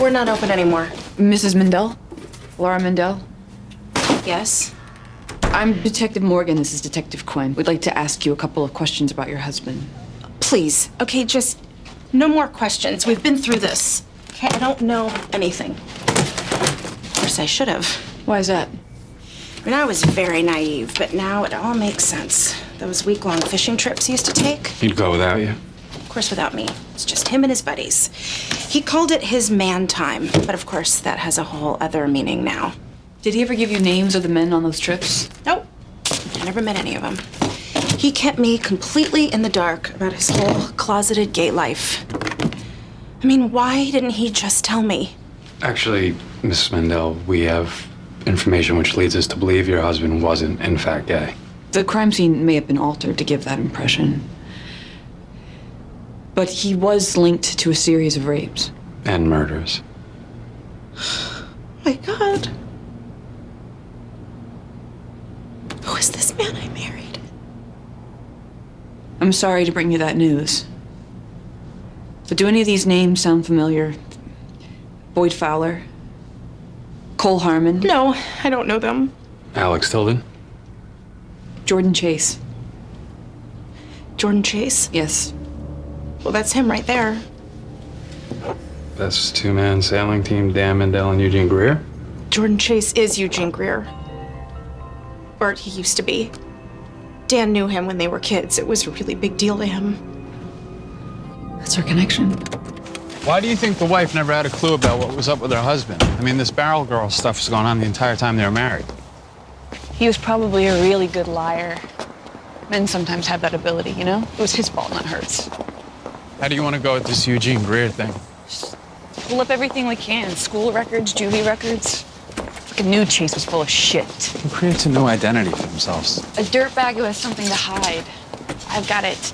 We're not open anymore. Mrs. Mendel? Laura Mendel? Yes? I'm Detective Morgan. This is Detective Quinn. We'd like to ask you a couple of questions about your husband. Please. Okay, just no more questions. We've been through this. Okay, I don't know anything. Of course, I should have. Why is that? I mean, I was very naive, but now it all makes sense. Those week-long fishing trips he used to take. He'd go without you? Of course, without me. It's just him and his buddies. He called it his man time, but of course, that has a whole other meaning now. Did he ever give you names of the men on those trips? Nope. I never met any of them. He kept me completely in the dark about his whole closeted gay life. I mean, why didn't he just tell me? Actually, Mrs. Mendel, we have information which leads us to believe your husband wasn't, in fact, gay. The crime scene may have been altered to give that impression. But he was linked to a series of rapes. And murders. My God. Who is this man I married? I'm sorry to bring you that news. But do any of these names sound familiar? Boyd Fowler? Cole Harmon? No, I don't know them. Alex Tilden? Jordan Chase? Jordan Chase? Yes. Well, that's him right there. That's two-man sailing team, Dan Mendel and Eugene Greer? Jordan Chase is Eugene Greer. Or he used to be. Dan knew him when they were kids. It was a really big deal to him. That's our connection. Why do you think the wife never had a clue about what was up with her husband? I mean, this barrel girl stuff was going on the entire time they were married. He was probably a really good liar. Men sometimes have that ability, you know? It was his fault, not hers. How do you want to go with this Eugene Greer thing? Just pull up everything we can. School records, juvie records. Like a nude Chase was full of shit. Who creates a new identity for themselves? A dirtbag who has something to hide. I've got it.